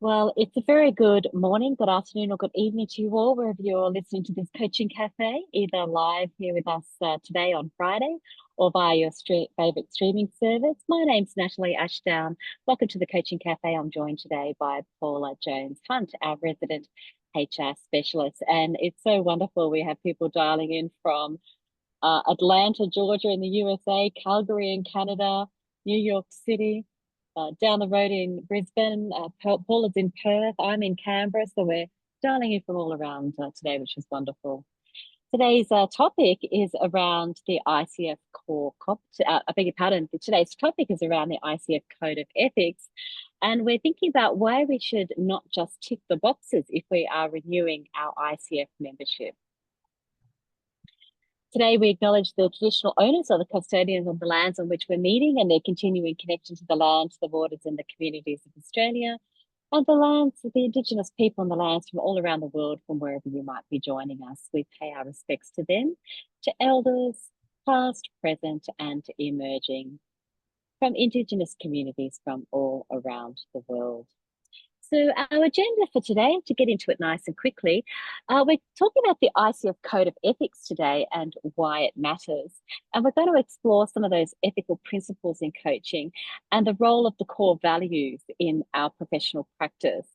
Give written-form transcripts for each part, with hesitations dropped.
Well, it's a very good morning, good afternoon, or good evening to you all, wherever you're listening to this Coaching Cafe, either live here with us today on Friday or via your favorite streaming service. My name's Natalie Ashdown. Welcome to the Coaching Cafe. I'm joined today by Paula Jones Hunt, our resident HR specialist. And it's so wonderful. We have people dialing in from Atlanta, Georgia in the USA, Calgary in Canada, New York City, down the road in Brisbane. Paul is in Perth. I'm in Canberra. So we're dialing in from all around today, which is wonderful. Today's topic is around the ICF core I beg your pardon. Today's topic is around the ICF Code of Ethics. And we're thinking about why we should not just tick the boxes if we are renewing our ICF membership. Today, we acknowledge the traditional owners or the custodians of the lands on which we're meeting and their continuing connection to the land, the waters, and the communities of Australia, and the lands of the Indigenous people and the lands from all around the world, from wherever you might be joining us. We pay our respects to them, to elders, past, present, and emerging, from Indigenous communities from all around the world. So our agenda for today, to get into it nice and quickly, we're talking about the ICF Code of Ethics today and why it matters. And we're going to explore some of those ethical principles in coaching and the role of the core values in our professional practice.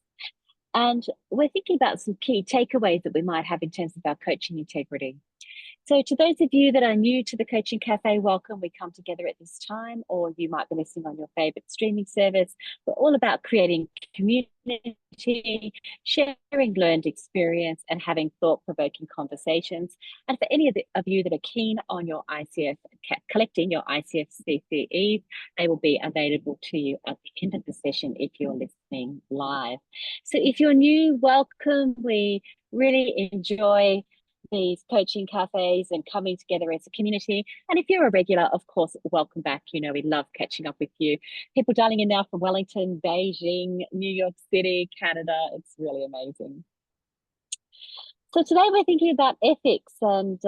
And we're thinking about some key takeaways that we might have in terms of our coaching integrity. So to those of you that are new to the Coaching Cafe, welcome. We come together at this time, or you might be listening on your favorite streaming service. We're all about creating community, sharing learned experience, and having thought-provoking conversations. And for any of you that are keen on your ICF, collecting your ICF CCEs, they will be available to you at the end of the session if you're listening live. So if you're new, welcome. We really enjoy these coaching cafes and coming together as a community. And if you're a regular, of course, welcome back. You know, we love catching up with you. People dialing in now from Wellington, Beijing, New York City, Canada. It's really amazing. So today we're thinking about ethics, and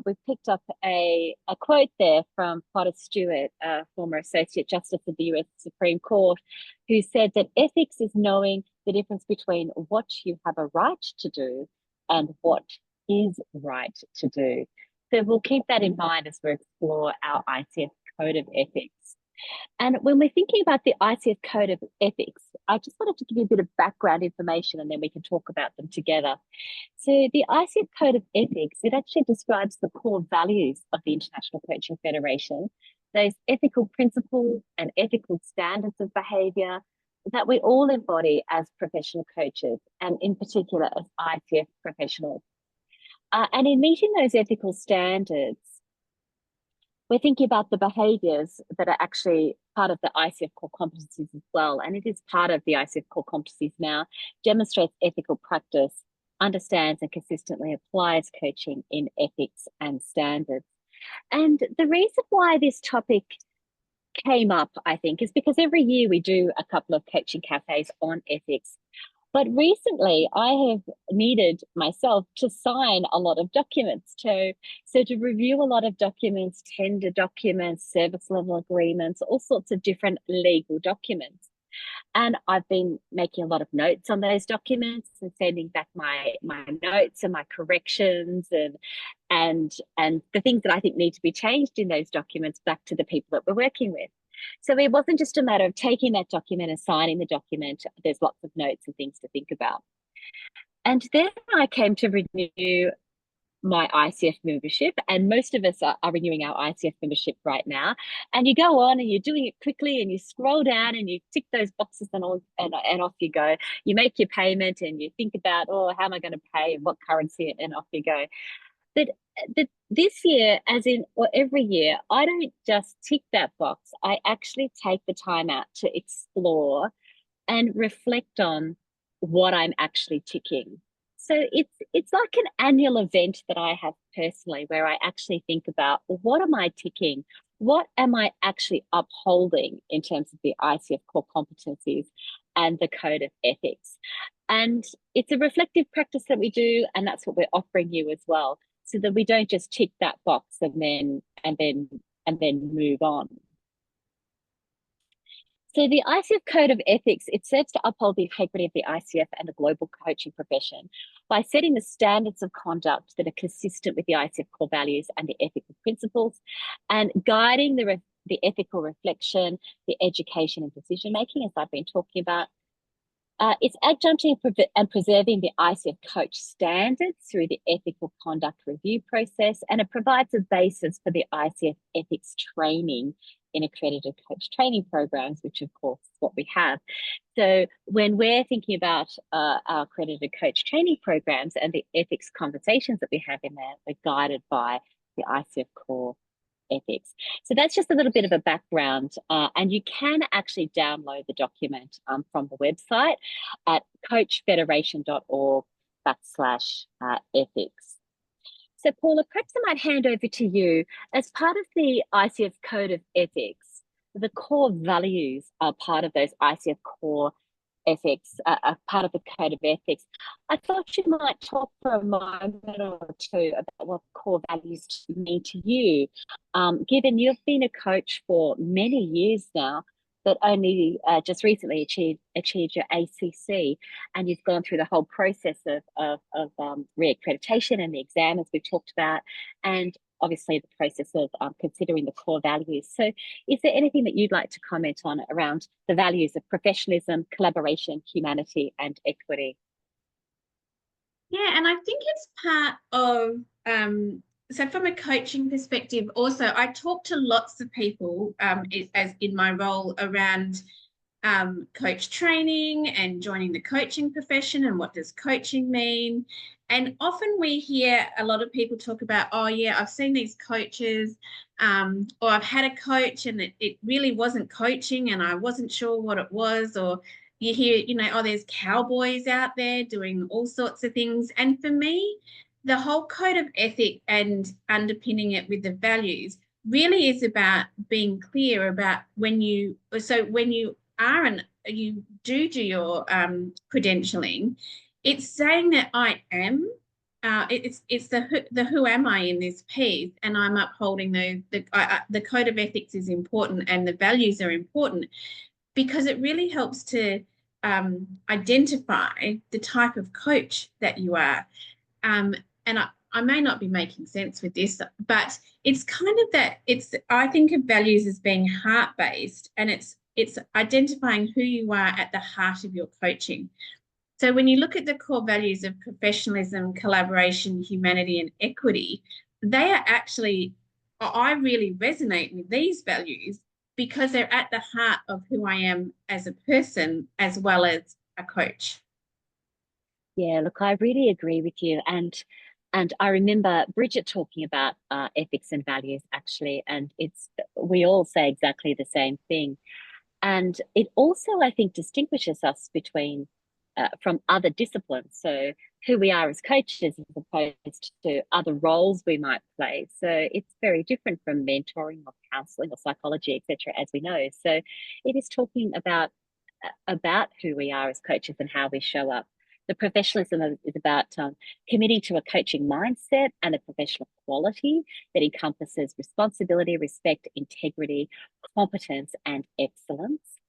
we've picked up a quote there from Potter Stewart, former Associate Justice of the US Supreme Court, who said that ethics is knowing the difference between what you have a right to do and what is right to do. So we'll keep that in mind as we explore our ICF Code of Ethics. And when we're thinking about the ICF Code of Ethics, I just wanted to give you a bit of background information and then we can talk about them together. So the ICF Code of Ethics, it actually describes the core values of the International Coaching Federation, those ethical principles and ethical standards of behaviour that we all embody as professional coaches, and in particular as ICF professionals. And in meeting those ethical standards, we're thinking about the behaviours that are actually part of the ICF core competencies as well. And it is part of the ICF core competencies now, demonstrates ethical practice, understands and consistently applies coaching in ethics and standards. And the reason why this topic came up, I think, is because every year we do a couple of coaching cafes on ethics. But recently, I have needed myself to sign a lot of documents, so to review a lot of documents, tender documents, service level agreements, all sorts of different legal documents. And I've been making a lot of notes on those documents and sending back my notes and my corrections and the things that I think need to be changed in those documents back to the people that we're working with. So it wasn't just a matter of taking that document and signing the document. There's lots of notes and things to think about. And then I came to renew my ICF membership, and most of us are renewing our ICF membership right now. And you go on and you're doing it quickly and you scroll down and you tick those boxes and off you go. You make your payment and you think about, oh, how am I going to pay and what currency, and off you go. But this year, as in or every year, I don't just tick that box. I actually take the time out to explore and reflect on what I'm actually ticking. So it's like an annual event that I have personally, where I actually think about, well, what am I ticking? What am I actually upholding in terms of the ICF core competencies and the code of ethics? And it's a reflective practice that we do, and that's what we're offering you as well, so that we don't just tick that box and then move on. So the ICF Code of Ethics, it serves to uphold the integrity of the ICF and the global coaching profession by setting the standards of conduct that are consistent with the ICF core values and the ethical principles, and guiding the ethical reflection, the education and decision making, as I've been talking about. It's adjuncting and preserving the ICF coach standards through the ethical conduct review process, and it provides a basis for the ICF ethics training in accredited coach training programs, which of course is what we have. So when we're thinking about our accredited coach training programs and the ethics conversations that we have in there, we're guided by the ICF core ethics. So that's just a little bit of a background, and you can actually download the document from the website at coachfederation.org/ethics. So Paula, perhaps I might hand over to you. As part of the ICF Code of Ethics, the core values are part of those ICF core ethics, part of the Code of Ethics. I thought you might talk for a moment or two about what core values mean to you, given you've been a coach for many years now, but only just recently achieved your ACC, and you've gone through the whole process of reaccreditation and the exam, as we've talked about, and obviously the process of considering the core values. So is there anything that you'd like to comment on around the values of professionalism, collaboration, humanity, and equity? Yeah, and I think it's part of, so from a coaching perspective, also, I talk to lots of people as in my role around coach training and joining the coaching profession and what does coaching mean. And often we hear a lot of people talk about, oh yeah, I've seen these coaches, or I've had a coach and it really wasn't coaching and I wasn't sure what it was. Or you hear, oh, there's cowboys out there doing all sorts of things. And for me, the whole code of ethic and underpinning it with the values really is about being clear about when you are and you do your credentialing, it's saying that I am. It's the who am I in this piece, and I'm upholding the code of ethics is important and the values are important because it really helps to identify the type of coach that you are. And I may not be making sense with this, but it's kind of that I think of values as being heart-based, and it's identifying who you are at the heart of your coaching. So when you look at the core values of professionalism, collaboration, humanity, and equity, they are actually, I really resonate with these values because they're at the heart of who I am as a person as well as a coach. Yeah, look, I really agree with you. And I remember Bridget talking about ethics and values actually, and we all say exactly the same thing. And it also, I think, distinguishes us from other disciplines. So who we are as coaches as opposed to other roles we might play. So it's very different from mentoring or counseling or psychology, etc., as we know. So it is talking about who we are as coaches and how we show up. The professionalism is about committing to a coaching mindset and a professional quality that encompasses responsibility, respect, integrity, competence, and excellence.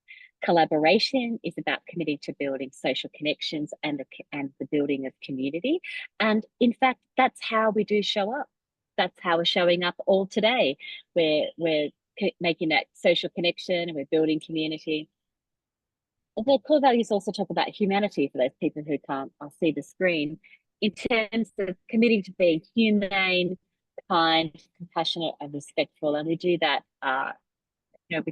Collaboration is about committing to building social connections and the building of community. And in fact, that's how we do show up. That's how we're showing up all today. We're making that social connection and we're building community. The core values also talk about humanity for those people who can't see the screen, in terms of committing to being humane, kind, compassionate, and respectful. And we do that in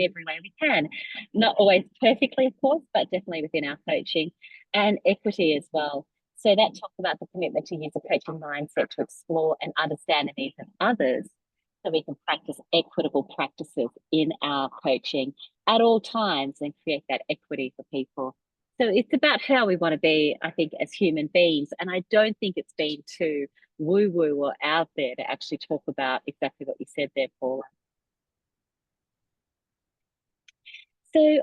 every way we can. Not always perfectly, of course, but definitely within our coaching. And equity as well. So that talks about the commitment to use a coaching mindset to explore and understand the needs of others so we can practice equitable practices in our coaching at all times and create that equity for people. So it's about how we want to be, I think, as human beings. And I don't think it's been too woo-woo or out there to actually talk about exactly what you said there, Paula. So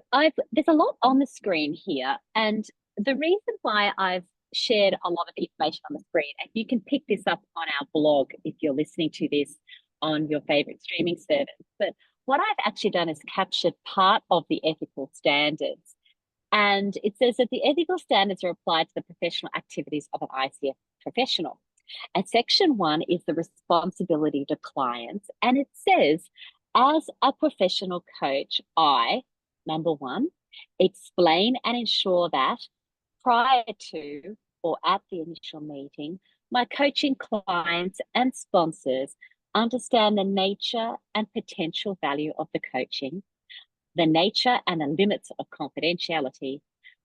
there's a lot on the screen here, and the reason why I've shared a lot of the information on the screen, and you can pick this up on our blog if you're listening to this on your favorite streaming service, but what I've actually done is captured part of the ethical standards. And it says that the ethical standards are applied to the professional activities of an ICF professional. And section 1 is the responsibility to clients. And it says, as a professional coach, I, number 1, explain and ensure that prior to or at the initial meeting, my coaching clients and sponsors understand the nature and potential value of the coaching, the nature and the limits of confidentiality,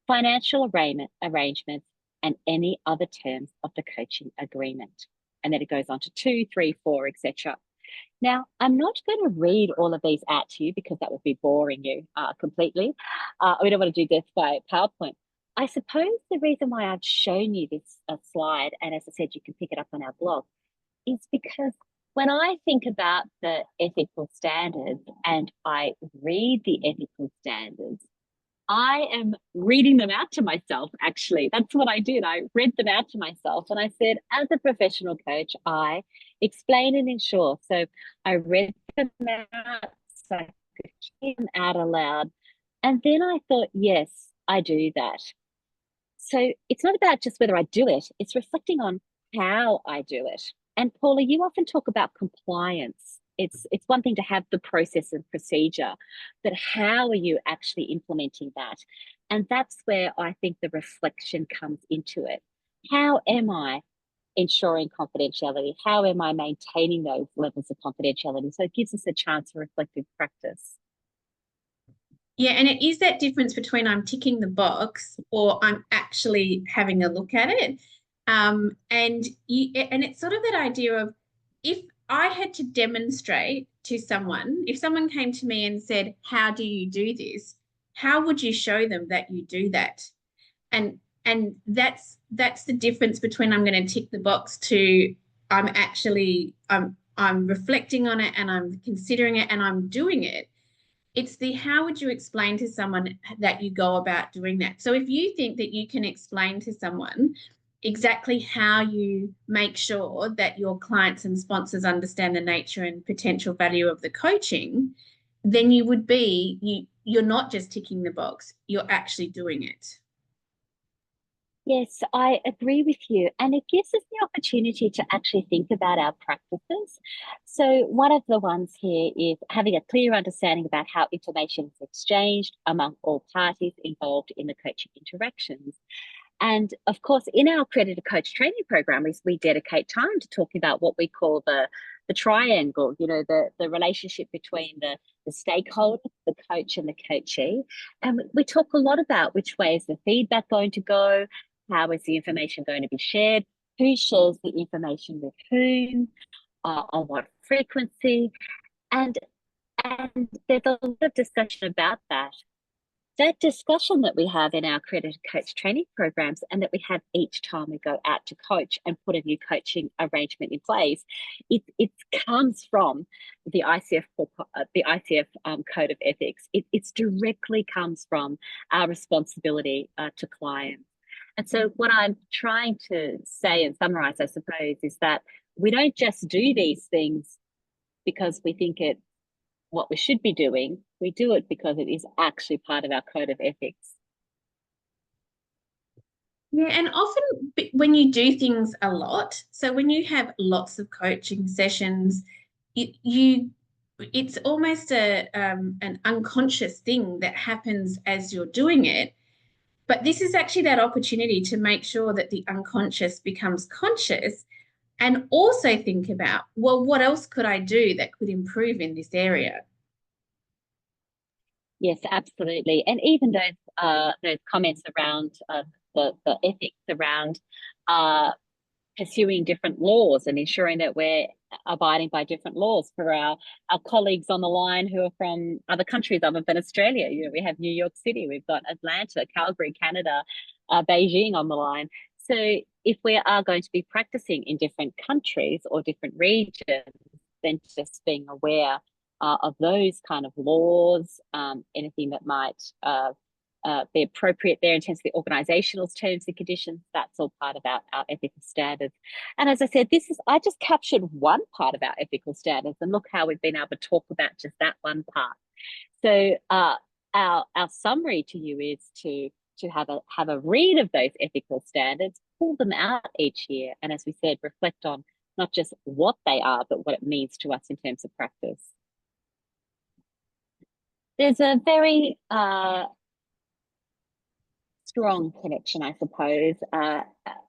financial arrangements, and any other terms of the coaching agreement. And then it goes on to 2, 3, 4, etc. Now, I'm not going to read all of these out to you because that would be boring you completely. We don't want to do this by PowerPoint. I suppose the reason why I've shown you this slide, and as I said, you can pick it up on our blog, is because when I think about the ethical standards and I read the ethical standards, I am reading them out to myself, actually. That's what I did. I read them out to myself and I said, as a professional coach, I explain and ensure. So I read them out, so I could hear them out aloud. And then I thought, yes, I do that. So it's not about just whether I do it, it's reflecting on how I do it. And Paula, you often talk about compliance. It's one thing to have the process and procedure, but how are you actually implementing that? And that's where I think the reflection comes into it. How am I ensuring confidentiality? How am I maintaining those levels of confidentiality? So it gives us a chance for reflective practice. Yeah, and it is that difference between I'm ticking the box or I'm actually having a look at it. And it's sort of that idea of, if I had to demonstrate to someone, if someone came to me and said, how do you do this? How would you show them that you do that? And that's the difference between I'm going to tick the box to I'm reflecting on it and I'm considering it and I'm doing it. It's the how would you explain to someone that you go about doing that. So if you think that you can explain to someone exactly how you make sure that your clients and sponsors understand the nature and potential value of the coaching, then you're not just ticking the box, you're actually doing it. Yes, I agree with you. And it gives us the opportunity to actually think about our practices. So, one of the ones here is having a clear understanding about how information is exchanged among all parties involved in the coaching interactions. And of course, in our accredited coach training program, we dedicate time to talking about what we call the triangle, the relationship between the stakeholder, the coach, and the coachee. And we talk a lot about which way is the feedback going to go, how is the information going to be shared, who shares the information with whom, on what frequency, and there's a lot of discussion about that. That discussion that we have in our accredited coach training programs and that we have each time we go out to coach and put a new coaching arrangement in place, it comes from the ICF Code of Ethics. It's directly comes from our responsibility to clients. And so what I'm trying to say and summarize, I suppose, is that we don't just do these things because we think it's what we should be doing. We do it because it is actually part of our code of ethics. Yeah, and often when you do things a lot, so when you have lots of coaching sessions, it's almost an unconscious thing that happens as you're doing it. But this is actually that opportunity to make sure that the unconscious becomes conscious, and also think about, well, what else could I do that could improve in this area? Yes, absolutely. And even those comments around the ethics around pursuing different laws and ensuring that we're abiding by different laws for our colleagues on the line who are from other countries other than Australia. We have New York City, we've got Atlanta, Calgary, Canada, Beijing on the line. So if we are going to be practicing in different countries or different regions, then just being aware of those kind of laws, anything that might be appropriate there in terms of the organizational terms and conditions. That's all part of our ethical standards. And as I said, I just captured one part of our ethical standards, and look how we've been able to talk about just that one part. So our summary to you is to have a read of those ethical standards, pull them out each year, and as we said, reflect on not just what they are, but what it means to us in terms of practice. There's a very strong connection, I suppose,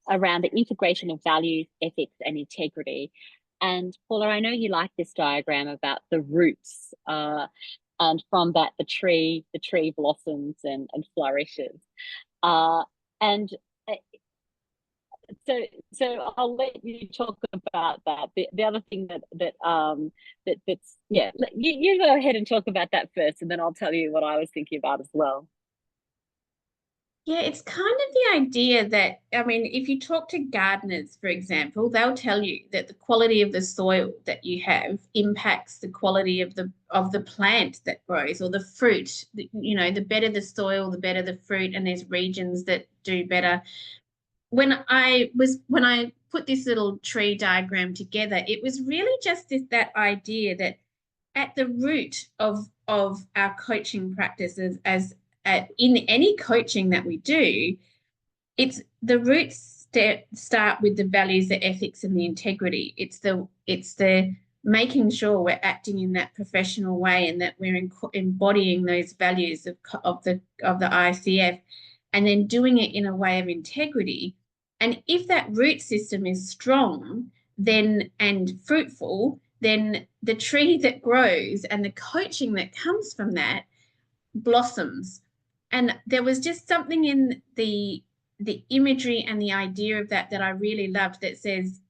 around the integration of values, ethics, and integrity. And Paula, I know you like this diagram about the roots, and from that the tree blossoms and flourishes. And so I'll let you talk about that. The other thing that's yeah, you go ahead and talk about that first, and then I'll tell you what I was thinking about as well. Yeah, it's kind of the idea that, I mean, if you talk to gardeners, for example, they'll tell you that the quality of the soil that you have impacts the quality of the plant that grows, or the fruit. You know, the better the soil, the better the fruit, and there's regions that do better. When I put this little tree diagram together, it was really just that idea that at the root of our coaching practices, in any coaching that we do, it's the roots start with the values, the ethics, and the integrity. It's the making sure we're acting in that professional way, and that we're embodying those values of the ICF, and then doing it in a way of integrity. And if that root system is strong, then and fruitful, then the tree that grows and the coaching that comes from that blossoms. And there was just something in the imagery and the idea of that I really loved, that says,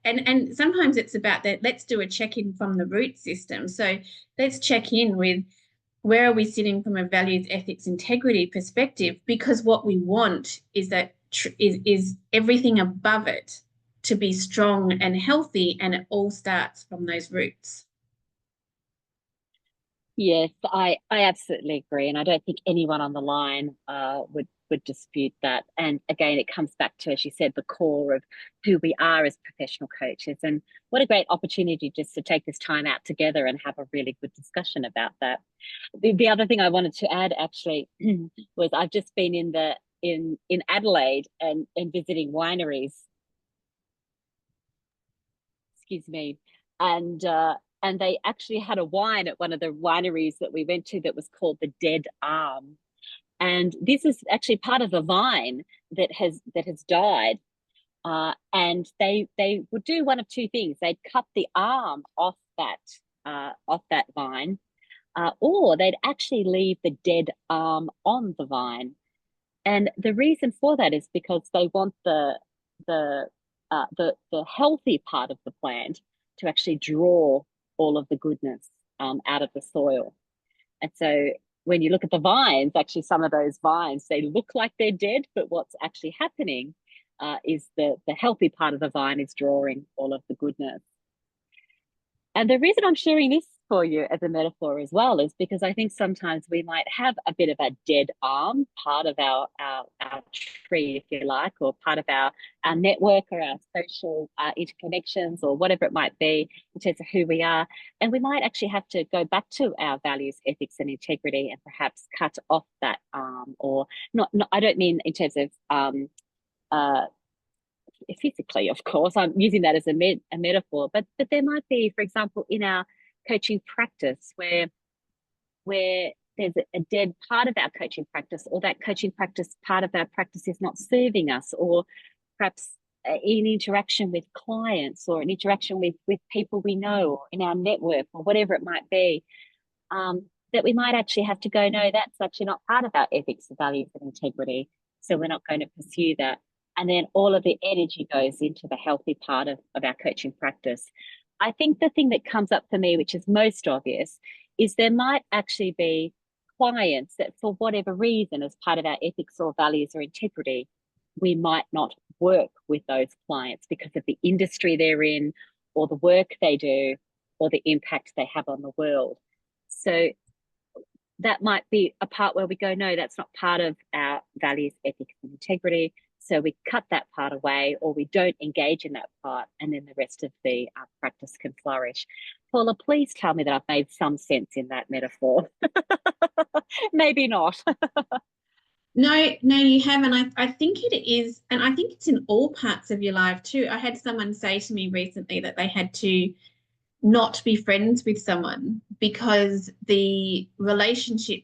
and sometimes it's about that, let's do a check-in from the root system. So let's check in with, where are we sitting from a values, ethics, integrity perspective? Because what we want is that is everything above it to be strong and healthy, and it all starts from those roots. Yes, I absolutely agree, and I don't think anyone on the line would dispute that. And again, it comes back to, as you said, the core of who we are as professional coaches. And what a great opportunity just to take this time out together and have a really good discussion about that. The other thing I wanted to add actually was, I've just been in Adelaide and visiting wineries. Excuse me, and they actually had a wine at one of the wineries that we went to that was called the Dead Arm. And this is actually part of the vine that has died. And they would do one of two things. They'd cut the arm off that vine, or they'd actually leave the dead arm on the vine. And the reason for that is because they want the healthy part of the plant to actually draw all of the goodness out of the soil. And so when you look at the vines, actually some of those vines, they look like they're dead, but what's actually happening is the healthy part of the vine is drawing all of the goodness. And the reason I'm sharing this for you as a metaphor as well is because I think sometimes we might have a bit of a dead arm, part of our tree, if you like, or part of our network, or our social interconnections, or whatever it might be in terms of who we are. And we might actually have to go back to our values, ethics, and integrity, and perhaps cut off that arm, or not I don't mean in terms of physically, of course. I'm using that as a metaphor, but there might be, for example, in our coaching practice where there's a dead part of our coaching practice, or that coaching practice part of our practice is not serving us, or perhaps in interaction with clients, or an interaction with people we know, or in our network, or whatever it might be, that we might actually have to go, no, that's actually not part of our ethics, values, and integrity, so we're not going to pursue that. And then all of the energy goes into the healthy part of our coaching practice. I think the thing that comes up for me, which is most obvious, is there might actually be clients that, for whatever reason, as part of our ethics or values or integrity, we might not work with those clients because of the industry they're in, or the work they do, or the impact they have on the world. So that might be a part where we go, no, that's not part of our values, ethics, and integrity. So we cut that part away, or we don't engage in that part, and then the rest of the practice can flourish. Paula, please tell me that I've made some sense in that metaphor. Maybe not. No, no, you haven't. I think it is, and I think it's in all parts of your life too. I had someone say to me recently that they had to not be friends with someone because the relationship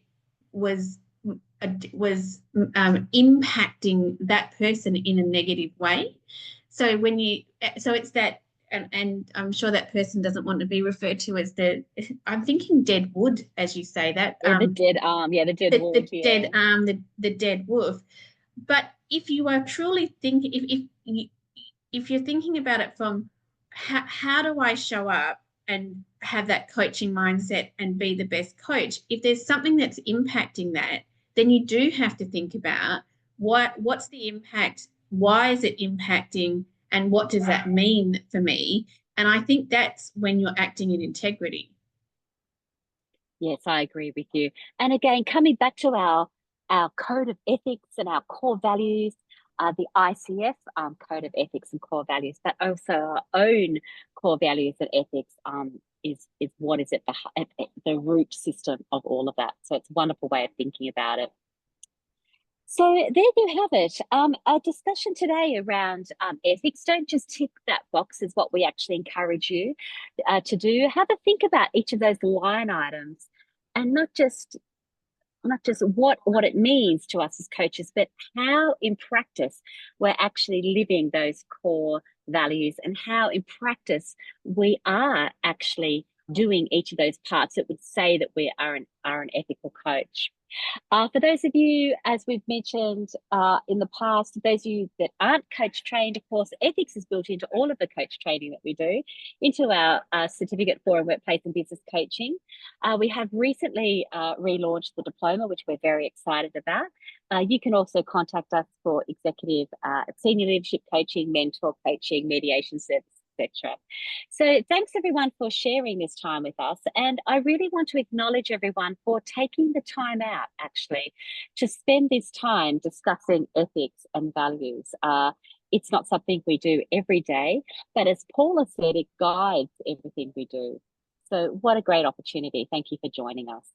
was impacting that person in a negative way. So it's that, and I'm sure that person doesn't want to be referred to as I'm thinking dead wood, as you say that. Yeah, the dead arm, yeah, the dead wood, The yeah. dead arm, the dead wolf. But if you are truly thinking, if you're thinking about it from how do I show up and have that coaching mindset and be the best coach, if there's something that's impacting that, then you do have to think about what's the impact, why is it impacting, and what does that mean for me? And I think that's when you're acting in integrity. Yes, I agree with you. And again, coming back to our code of ethics and our core values, the ICF Code of Ethics and Core Values, but also our own core values and ethics is what is at the root system of all of that. So it's a wonderful way of thinking about it. So there you have it. A discussion today around ethics. Don't just tick that box is what we actually encourage you to do. Have a think about each of those line items, and not just what it means to us as coaches, but how in practice we're actually living those core values, and how in practice we are actually doing each of those parts that would say that we are an ethical coach. For those of you, as we've mentioned in the past, those of you that aren't coach trained, of course, ethics is built into all of the coach training that we do, into our certificate for workplace and business coaching. We have recently relaunched the diploma, which we're very excited about. You can also contact us for executive, senior leadership coaching, mentor coaching, mediation service, etc. So thanks everyone for sharing this time with us. And I really want to acknowledge everyone for taking the time out actually to spend this time discussing ethics and values. It's not something we do every day, but as Paula said, it guides everything we do. So what a great opportunity. Thank you for joining us.